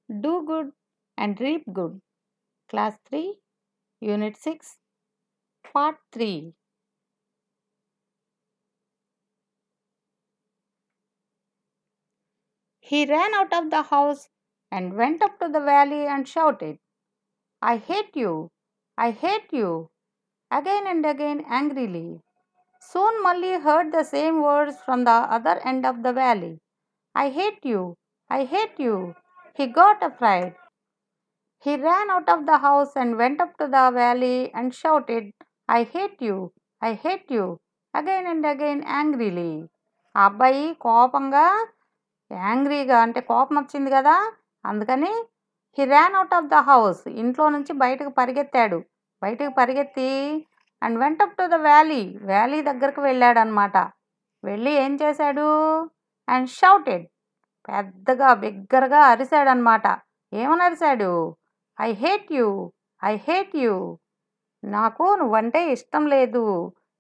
Do good and reap good. Class 3, Unit 6, Part 3. He ran out of the house and went up to the valley and shouted, I hate you! I hate you! Again and again angrily. Soon Mully heard the same words from the other end of the valley. I hate you! I hate you! He got afraid. He ran out of the house and went up to the valley and shouted, I hate you! I hate you! Again and again angrily. ఆ అబ్బాయి కోపంగా యాంగ్రీగా అంటే కోపం వచ్చింది కదా, అందుకని he Ryan out of the house, ఇంట్లో నుంచి బయటకు పరిగెత్తాడు. బయటకు పరిగెత్తి and went up to the valley దగ్గరకు వెళ్ళాడనమాట. వెళ్ళి ఏం చేశాడు? అండ్ షౌటెడ్, పెద్దగా బిగ్గరగా అరిశాడనమాట. ఏమని అరిశాడు? I hate you! I hate you! నాకు నువ్వంటే ఇష్టం లేదు,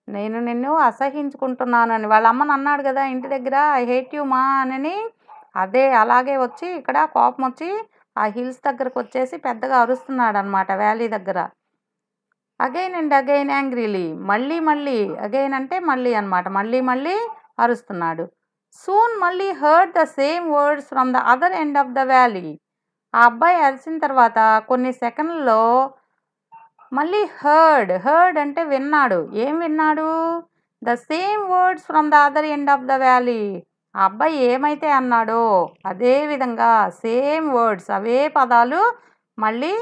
నేను నిన్ను అసహించుకుంటున్నానని వాళ్ళ అమ్మని అన్నాడు కదా ఇంటి దగ్గర, ఐ హేట్ యూ మా అని. అదే అలాగే వచ్చి ఇక్కడ కోపం వచ్చి ఆ హిల్స్ దగ్గరకు వచ్చేసి పెద్దగా అరుస్తున్నాడు అనమాట వ్యాలీ దగ్గర. అగైన్ అండ్ అగైన్ యాంగ్రీలీ, మళ్ళీ అగైన్ అంటే మళ్ళీ అనమాట, మళ్ళీ అరుస్తున్నాడు. సూన్ మళ్ళీ heard the same words from the other end of the valley. ఆ అబ్బాయి అరిసిన తర్వాత కొన్ని సెకండ్లలో మళ్ళీ హర్డ్ అంటే విన్నాడు. ఏం విన్నాడు? The same words from the other end of the valley. ఆ అబ్బాయి ఏమైతే అన్నాడో అదే విధంగా సేమ్ వర్డ్స్, అవే పదాలు మళ్ళీ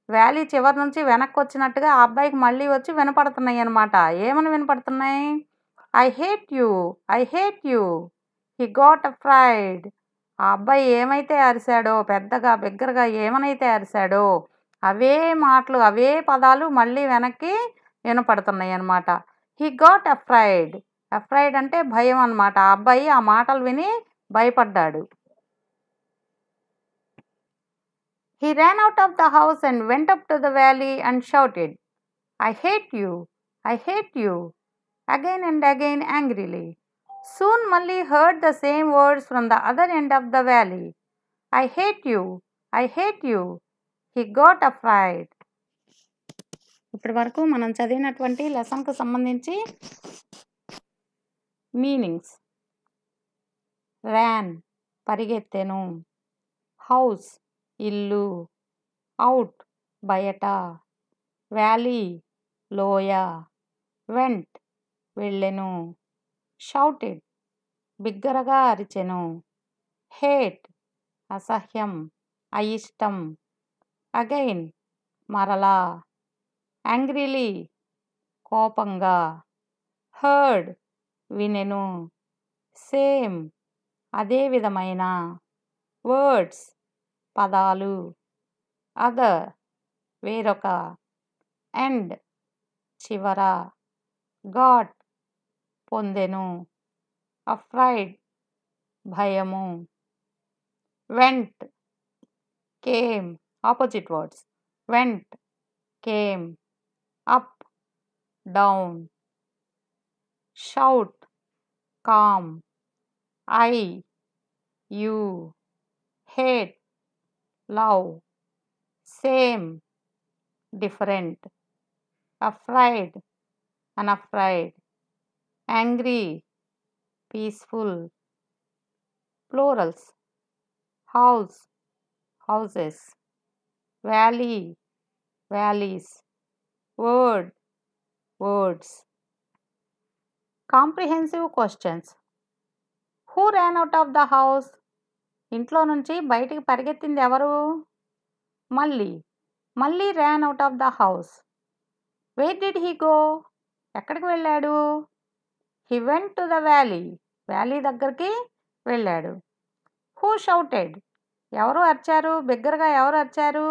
వ్యాలీ చివరి నుంచి వెనక్కి వచ్చినట్టుగా ఆ అబ్బాయికి మళ్ళీ వచ్చి వినపడుతున్నాయి అనమాట. ఏమని వినపడుతున్నాయి? I hate you! I hate you! He got afraid. ఆ అబ్బాయి ఏమైతే అరిశాడో, పెద్దగా బిగ్గరగా ఏమనైతే అరిశాడో అవే మాటలు, అవే పదాలు మళ్ళీ వెనక్కి వినపడుతున్నాయి అన్నమాట. He got afraid. అఫ్రైడ్ అంటే భయం అన్నమాట. ఆ అబ్బాయి ఆ మాటలు విని భయపడ్డాడు. He ran out of the house and went up to the valley and shouted, I hate you! I hate you! Again and again angrily. Soon Mully heard the same words from the other end of the valley. I hate you! I hate you! He got afraid. ఇప్పటి వరకు మనం చదివినటువంటి లెసన్కు సంబంధించి meanings: Ryan పరిగెత్తెను, house ఇల్లు, out బయట, valley లోయ, vent వెళ్ళెను, shouted బిగ్గరగా అరిచెను, హేట్ అసహ్యం అయిష్టం, అగైన్ మరలా, యాంగ్రీలీ కోపంగా, హర్డ్ వినెను, సేమ్ అదే విధమైన, వర్డ్స్ పదాలు, అదర్ వేరొక, ఎండ్ చివర, గాట్ పొందెను, అఫ్రైడ్ భయము, went came opposite words, went came, up down, shout calm, I you, hate love, same different, afraid unafraid, angry peaceful. Plurals: house houses, valley valleys, word words. Comprehensive questions. Who ran out of the house? ఇంట్లో నుంచి బయటికి పరిగెత్తింది ఎవరు? మళ్ళీ ran out of the house. Where did he go? ఎక్కడికి వెళ్ళాడు? He went to the valley దగ్గరికి వెళ్ళాడు. Who shouted? ఎవరు అరిచారు? బిగ్గరగా ఎవరు అరిచారు?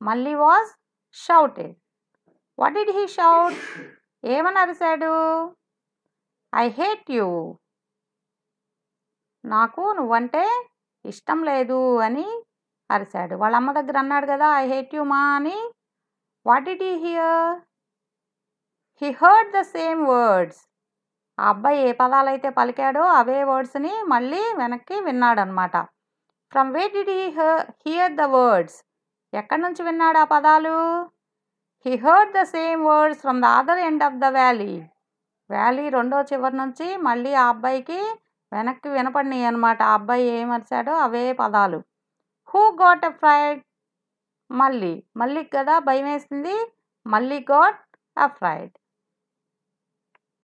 మళ్ళీ was shouted. What did he shout? ఏమని అరిశాడు? I hate you! నాకు నువ్వంటే ఇష్టం లేదు అని అరిశాడు. వాళ్ళ అమ్మ దగ్గర అన్నాడు కదా, ఐ హేట్ యూ మా అని. What did he hear? He heard the same words. ఆ అబ్బాయి ఏ పదాలైతే పలికాడో అవే వర్డ్స్ని మళ్ళీ వెనక్కి విన్నాడనమాట. From where did he hear the words? ఎక్కడి నుంచి విన్నాడు ఆ పదాలు? He heard the same words from the other end of the valley. Valley రెండో చివరి నుంచి మళ్ళీ ఆ అబ్బాయికి వెనక్కి వినపడినాయి అనమాట. ఆ అబ్బాయి ఏమరిచాడో అవే పదాలు. Who got afraid? మళ్ళీ కదా భయం వేసింది. మళ్ళీ గాట్ అఫ్రైడ్.